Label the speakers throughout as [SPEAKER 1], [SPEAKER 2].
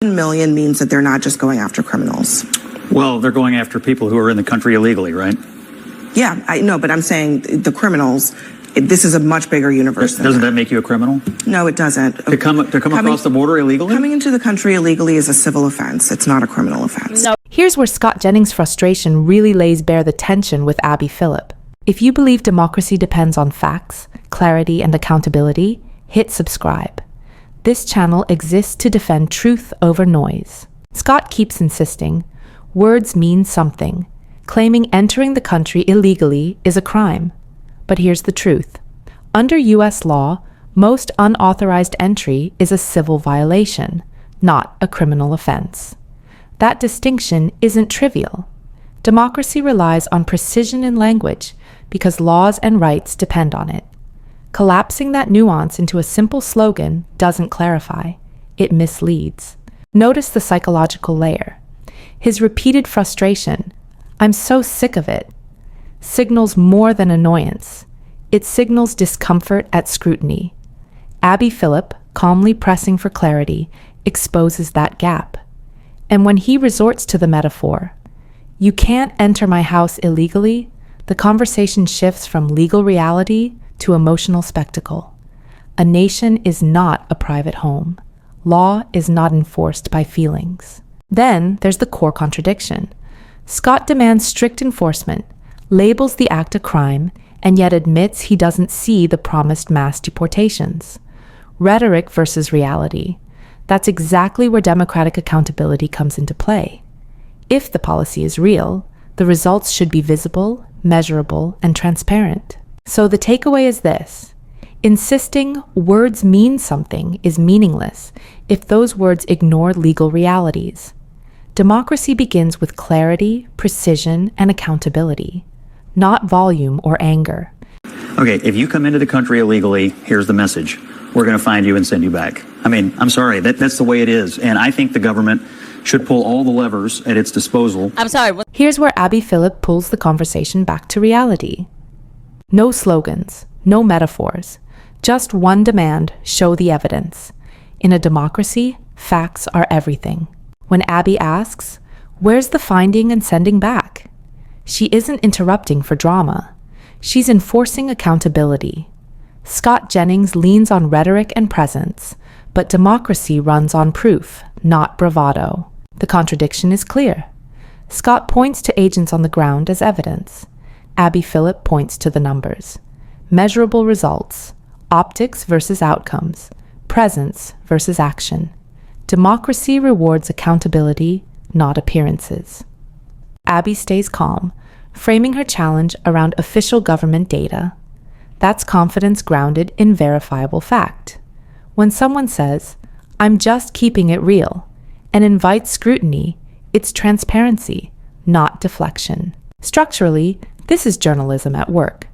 [SPEAKER 1] million means that they're not just going after criminals.
[SPEAKER 2] Well, they're going after people who are in the country illegally, right?
[SPEAKER 1] Yeah, I know, but I'm saying the criminals, this is a much bigger universe than
[SPEAKER 2] Doesn't that make you a criminal?
[SPEAKER 1] No, it doesn't.
[SPEAKER 2] To come across the border illegally?
[SPEAKER 1] Coming into the country illegally is a civil offense. It's not a criminal offense.
[SPEAKER 3] No. Here's where Scott Jennings' frustration really lays bare the tension with Abby Phillip. If you believe democracy depends on facts, clarity, and accountability, hit subscribe. This channel exists to defend truth over noise. Scott keeps insisting, words mean something, claiming entering the country illegally is a crime. But here's the truth. Under U.S. law, most unauthorized entry is a civil violation, not a criminal offense. That distinction isn't trivial. Democracy relies on precision in language because laws and rights depend on it. Collapsing that nuance into a simple slogan doesn't clarify. It misleads. Notice the psychological layer. His repeated frustration, "I'm so sick of it," signals more than annoyance. It signals discomfort at scrutiny. Abby Phillip, calmly pressing for clarity, exposes that gap. And when he resorts to the metaphor, "You can't enter my house illegally," the conversation shifts from legal reality to emotional spectacle. A nation is not a private home. Law is not enforced by feelings. Then there's the core contradiction. Scott demands strict enforcement, labels the act a crime, and yet admits he doesn't see the promised mass deportations. Rhetoric versus reality. That's exactly where democratic accountability comes into play. If the policy is real, the results should be visible, measurable, and transparent. So the takeaway is this. Insisting words mean something is meaningless if those words ignore legal realities. Democracy begins with clarity, precision, and accountability, not volume or anger.
[SPEAKER 2] Okay, if you come into the country illegally, here's the message. We're going to find you and send you back. I mean, I'm sorry, that's the way it is. And I think the government should pull all the levers at its disposal.
[SPEAKER 3] I'm sorry. Here's where Abby Phillip pulls the conversation back to reality. No slogans, no metaphors, just one demand: show the evidence. In a democracy, facts are everything. When Abby asks, "Where's the finding and sending back?" she isn't interrupting for drama. She's enforcing accountability. Scott Jennings leans on rhetoric and presence, but democracy runs on proof, not bravado. The contradiction is clear. Scott points to agents on the ground as evidence. Abby Phillip points to the numbers. Measurable results, optics versus outcomes, presence versus action. Democracy rewards accountability, not appearances. Abby stays calm, framing her challenge around official government data. That's confidence grounded in verifiable fact. When someone says, "I'm just keeping it real," and invites scrutiny, it's transparency, not deflection. Structurally, this is journalism at work.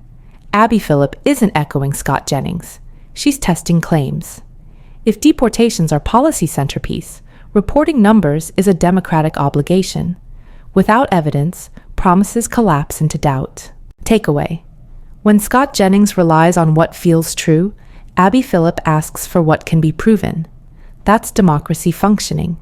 [SPEAKER 3] Abby Phillip isn't echoing Scott Jennings. She's testing claims. If deportations are policy centerpiece, reporting numbers is a democratic obligation. Without evidence, promises collapse into doubt. Takeaway. When Scott Jennings relies on what feels true, Abby Phillip asks for what can be proven. That's democracy functioning.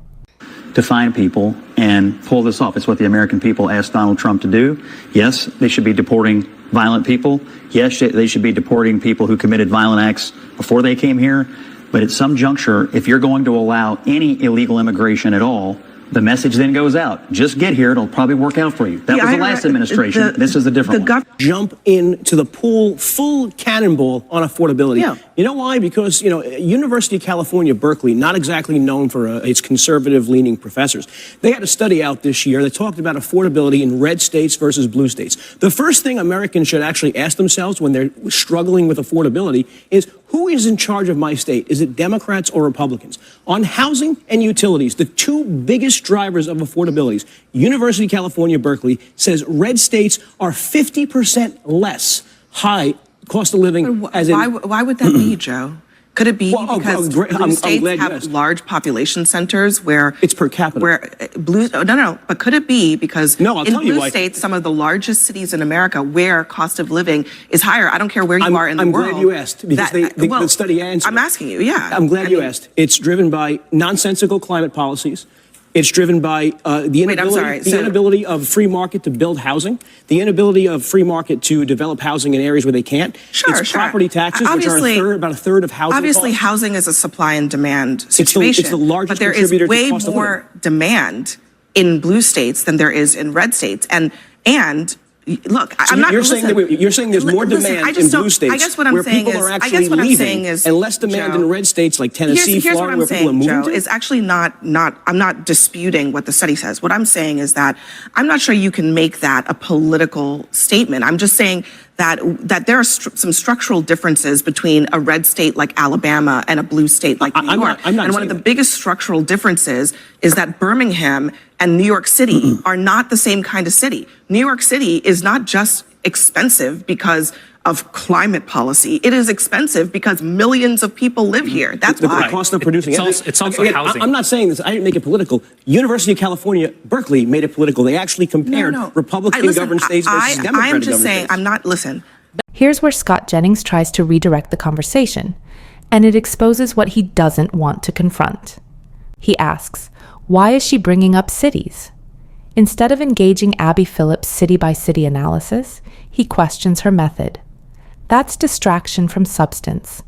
[SPEAKER 2] To find people and pull this off. It's what the American people asked Donald Trump to do. Yes, they should be deporting violent people. Yes, they should be deporting people who committed violent acts before they came here. But at some juncture, if you're going to allow any illegal immigration at all, the message then goes out. Just get here. It'll probably work out for you. That was the last administration. This is a different one.
[SPEAKER 4] Jump into the pool full cannonball on affordability.
[SPEAKER 1] Yeah.
[SPEAKER 4] You know why? Because, University of California, Berkeley, not exactly known for its conservative-leaning professors. They had a study out this year that talked about affordability in red states versus blue states. The first thing Americans should actually ask themselves when they're struggling with affordability is, who is in charge of my state? Is it Democrats or Republicans? On housing and utilities, the two biggest drivers of affordability, University of California, Berkeley says red states are 50% less high cost of living.
[SPEAKER 1] Why would that be, Joe? Could it be
[SPEAKER 4] Well,
[SPEAKER 1] because
[SPEAKER 4] great.
[SPEAKER 1] blue
[SPEAKER 4] I'm
[SPEAKER 1] states
[SPEAKER 4] glad you
[SPEAKER 1] have
[SPEAKER 4] asked.
[SPEAKER 1] large population centers where
[SPEAKER 4] It's per capita.
[SPEAKER 1] But could it be because
[SPEAKER 4] No, I'll
[SPEAKER 1] in
[SPEAKER 4] tell you
[SPEAKER 1] blue
[SPEAKER 4] why.
[SPEAKER 1] states, some of the largest cities in America where cost of living is higher? I don't care where you are in the
[SPEAKER 4] I'm
[SPEAKER 1] world.
[SPEAKER 4] glad you asked because the study answered.
[SPEAKER 1] I'm asking you, yeah.
[SPEAKER 4] I'm glad you asked. It's driven by nonsensical climate policies. It's driven by the inability of free market to build housing, the inability of free market to develop housing in areas where they can't. It's property taxes, which are about a third of housing
[SPEAKER 1] Obviously,
[SPEAKER 4] costs.
[SPEAKER 1] housing is a supply and demand situation.
[SPEAKER 4] It's the largest
[SPEAKER 1] but there
[SPEAKER 4] contributor
[SPEAKER 1] is way
[SPEAKER 4] to cost of
[SPEAKER 1] more demand in blue states than there is in red states. And look,
[SPEAKER 4] So
[SPEAKER 1] I'm not.
[SPEAKER 4] You're saying there's more demand in blue states
[SPEAKER 1] I guess what I'm
[SPEAKER 4] where
[SPEAKER 1] saying
[SPEAKER 4] people
[SPEAKER 1] is,
[SPEAKER 4] are actually leaving, and less demand in red states like Tennessee,
[SPEAKER 1] here's
[SPEAKER 4] Florida,
[SPEAKER 1] what
[SPEAKER 4] where
[SPEAKER 1] I'm
[SPEAKER 4] people are
[SPEAKER 1] saying,
[SPEAKER 4] moving
[SPEAKER 1] Joe,
[SPEAKER 4] to.
[SPEAKER 1] is actually not. I'm not disputing what the study says. What I'm saying is that I'm not sure you can make that a political statement. I'm just saying that there are some structural differences between a red state like Alabama and a blue state like New York.
[SPEAKER 4] I'm not
[SPEAKER 1] and one of the
[SPEAKER 4] that.
[SPEAKER 1] biggest structural differences is that Birmingham and New York City are not the same kind of city. New York City is not just expensive because of climate policy. It is expensive because millions of people live here. That's why.
[SPEAKER 4] The cost of producing
[SPEAKER 5] It's also
[SPEAKER 4] Again,
[SPEAKER 5] housing.
[SPEAKER 4] I'm not saying this. I didn't make it political. University of California, Berkeley made it political. They actually compared Republican-governed states versus Democratic-governed states.
[SPEAKER 1] I'm just saying, I'm not, listen.
[SPEAKER 3] Here's where Scott Jennings tries to redirect the conversation, and it exposes what he doesn't want to confront. He asks, why is she bringing up cities? Instead of engaging Abby Phillip's city-by-city analysis, he questions her method. That's distraction from substance,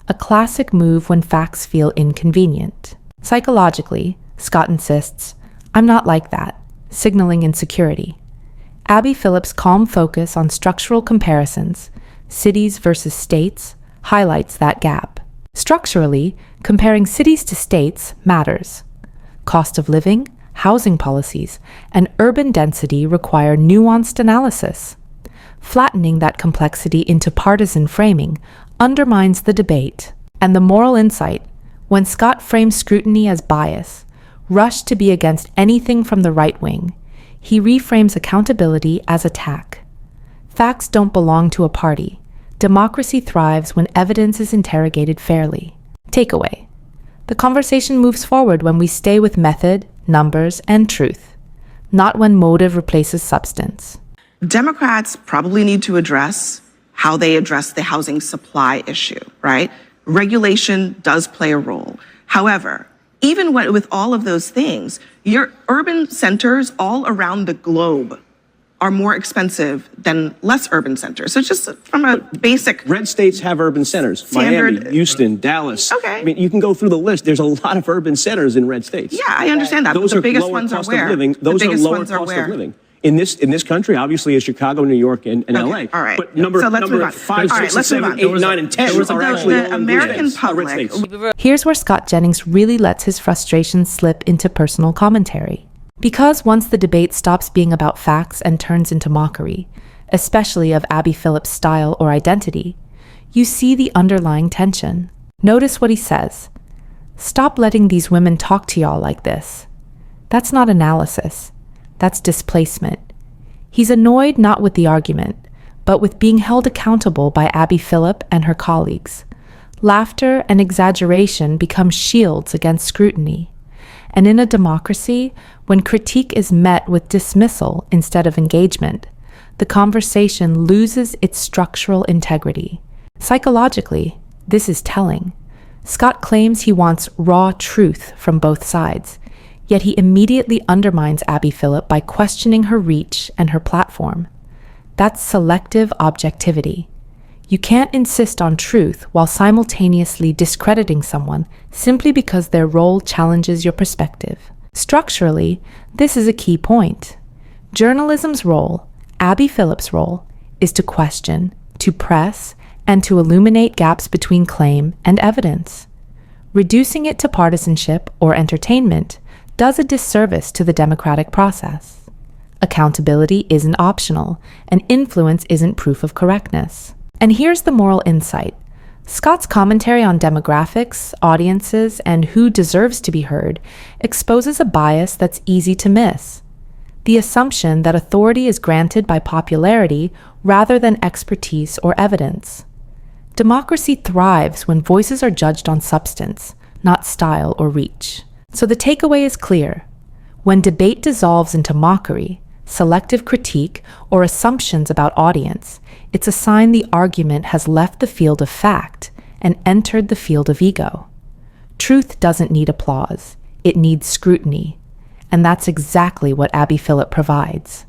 [SPEAKER 3] a classic move when facts feel inconvenient. Psychologically, Scott insists, I'm not like that, signaling insecurity. Abby Phillip's calm focus on structural comparisons, cities versus states, highlights that gap. Structurally, comparing cities to states matters. Cost of living, housing policies, and urban density require nuanced analysis. Flattening that complexity into partisan framing undermines the debate. And the moral insight, when Scott frames scrutiny as bias, rushed to be against anything from the right wing, he reframes accountability as attack. Facts don't belong to a party. Democracy thrives when evidence is interrogated fairly. Takeaway: the conversation moves forward when we stay with method, numbers, and truth, not when motive replaces substance.
[SPEAKER 1] Democrats probably need to address how they address the housing supply issue, right? Regulation does play a role. However, even with all of those things, your urban centers all around the globe are more expensive than less urban centers. So just from a basic
[SPEAKER 4] Red states have urban centers.
[SPEAKER 1] standard.
[SPEAKER 4] Miami, Houston, Dallas.
[SPEAKER 1] Okay.
[SPEAKER 4] I mean, you can go through the list. There's a lot of urban centers in red states.
[SPEAKER 1] Yeah, I understand that.
[SPEAKER 4] Those
[SPEAKER 1] but the
[SPEAKER 4] are
[SPEAKER 1] biggest
[SPEAKER 4] lower
[SPEAKER 1] ones are
[SPEAKER 4] cost
[SPEAKER 1] where?
[SPEAKER 4] of living.
[SPEAKER 1] The
[SPEAKER 4] Those are
[SPEAKER 1] biggest
[SPEAKER 4] lower
[SPEAKER 1] ones are
[SPEAKER 4] cost
[SPEAKER 1] where?
[SPEAKER 4] of living. In this country, obviously, is Chicago, New York, and LA.
[SPEAKER 1] All right.
[SPEAKER 4] But number
[SPEAKER 1] So let's move on.
[SPEAKER 4] 5,
[SPEAKER 1] All right,
[SPEAKER 4] 6,
[SPEAKER 1] let's move
[SPEAKER 4] 7,
[SPEAKER 1] on.
[SPEAKER 4] 8, 9, and 10 are actually all
[SPEAKER 1] the
[SPEAKER 4] in
[SPEAKER 1] American
[SPEAKER 4] states, red
[SPEAKER 1] public.
[SPEAKER 4] states.
[SPEAKER 3] Here's where Scott Jennings really lets his frustrations slip into personal commentary. Because once the debate stops being about facts and turns into mockery, especially of Abby Phillip's style or identity, you see the underlying tension. Notice what he says. Stop letting these women talk to y'all like this. That's not analysis. That's displacement. He's annoyed not with the argument, but with being held accountable by Abby Phillip and her colleagues. Laughter and exaggeration become shields against scrutiny. And in a democracy, when critique is met with dismissal instead of engagement, the conversation loses its structural integrity. Psychologically, this is telling. Scott claims he wants raw truth from both sides, yet he immediately undermines Abby Phillip by questioning her reach and her platform. That's selective objectivity. You can't insist on truth while simultaneously discrediting someone simply because their role challenges your perspective. Structurally, this is a key point. Journalism's role, Abby Phillip's role, is to question, to press, and to illuminate gaps between claim and evidence. Reducing it to partisanship or entertainment does a disservice to the democratic process. Accountability isn't optional, and influence isn't proof of correctness. And here's the moral insight. Scott's commentary on demographics, audiences, and who deserves to be heard exposes a bias that's easy to miss. The assumption that authority is granted by popularity rather than expertise or evidence. Democracy thrives when voices are judged on substance, not style or reach. So the takeaway is clear. When debate dissolves into mockery, selective critique, or assumptions about audience, it's a sign the argument has left the field of fact and entered the field of ego. Truth doesn't need applause. It needs scrutiny. And that's exactly what Abby Phillip provides.